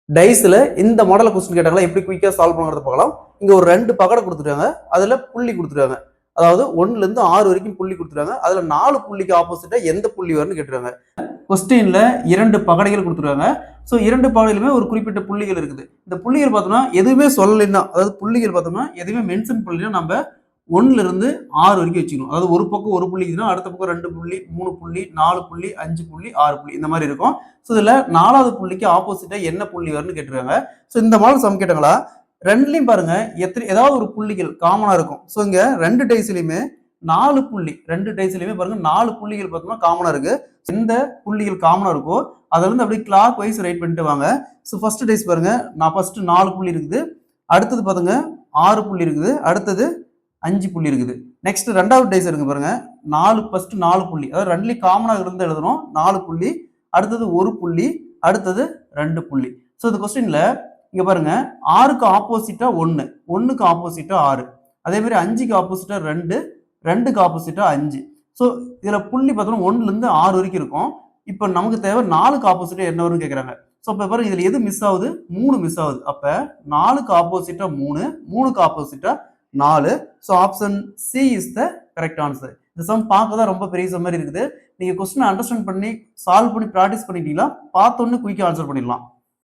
டைஸ்ல இந்த model question கேட்டாங்களா எப்படி குயிக்கா சால்வ் பண்ணுறது பார்க்கலாம். இங்க ஒரு 2 பகடை கொடுத்துருக்காங்க, அதுல புள்ளி கொடுத்துருக்காங்க. அதாவது 1ல இருந்து 6 வரைக்கும் புள்ளி கொடுத்துருக்காங்க. அதுல 4 புள்ளிக்கு ஆப்போசிட்டா எந்த புள்ளி வரும்னு கேட்டுருக்காங்க. கொஸ்டின்ல 2 பகடைகள் கொடுத்துருக்காங்க. ஸோ 2 பகடையிலுமே ஒரு குறிப்பிட்ட புள்ளிகள் இருக்குது. இந்த புள்ளிகள் பார்த்தோம்னா எதுவுமே சொல்லலைன்னா, அதாவது புள்ளிகள் பார்த்தோம்னா எதுவுமே மென்ஷன் பண்ணலைன்னா நம்ம 1ல இருந்து 6 வரைக்கும் வச்சுக்கணும். அதாவது ஒரு பக்கம் ஒரு புள்ளி இருக்குன்னா அடுத்த பக்கம் 2 புள்ளி, 3 புள்ளி, 4 புள்ளி, 5 புள்ளி, 6 புள்ளி இந்த மாதிரி இருக்கும். ஸோ இதுல 4வது புள்ளிக்கு ஆப்போசிட்டா என்ன புள்ளி வரும்னு கேட்டிருக்காங்க. ஸோ இந்த மாடல் சம் கேட்டாங்களா, ரெண்டுலையும் பாருங்க ஏதாவது ஒரு புள்ளிகள் காமனா இருக்கும். ஸோ இங்க 2 டைஸ்லயுமே 4 புள்ளி, 2 டைஸ்லயுமே பாருங்க 4 புள்ளிகள் பார்த்தோம்னா காமனா இருக்கு. எந்த புள்ளிகள் காமனா இருக்கோ அதுல இருந்து அப்படியே கிளாக் வைஸ் ரைட் பண்ணிட்டு வாங்க. ஸோ ஃபர்ஸ்ட் டைஸ் பாருங்க, நான் ஃபர்ஸ்ட் 4 புள்ளி இருக்குது, அடுத்தது பாருங்க 6 புள்ளி இருக்குது, அடுத்தது 5 புள்ளி இருக்குது. நெக்ஸ்ட் ரெண்டாவது டைஸ் இருக்கு பாருங்க, 4 ஃபர்ஸ்ட் 4 புள்ளி, அதாவது ரெண்டுலயும் காமனா இருந்து எழுதணும். 4 புள்ளி, அடுத்தது 1 புள்ளி, அடுத்தது 2 புள்ளி. ஸோ இந்த கொஸ்டின்ல இங்க பாருங்க 6க்கு ஆப்போசிட்டா 1, 1க்கு ஆப்போசிட்டா 6, அதே மாதிரி 5க்கு ஆப்போசிட்டா 2, 2க்கு ஆப்போசிட்டா 5. ஸோ இதுல புள்ளி பார்த்தோம்னா 1ல இருந்து 6 வரைக்கும் இருக்கும். இப்போ நமக்கு தேவை 4க்கு ஆப்போசிட்டா என்ன வரும்னு கேட்கறாங்க. ஸோ இப்போ பாருங்க இதுல எது மிஸ் ஆகுது, 3 மிஸ் ஆகுது. அப்ப 4க்கு ஆப்போசிட்டா 3, 3க்கு ஆப்போசிட்டா 4. So option C is the correct answer. இந்த சம் பார்க்க தான் ரொம்ப பெரிய சம் மாதிரி இருக்குது. நீங்க கொஸ்டின் அண்டர்ஸ்டாண்ட் பண்ணி சால்வ் பண்ணி ப்ராக்டிஸ் பண்ணிட்டீங்களா, பார்த்தோன்னு குயிக்காக ஆன்சர் பண்ணிடலாம்.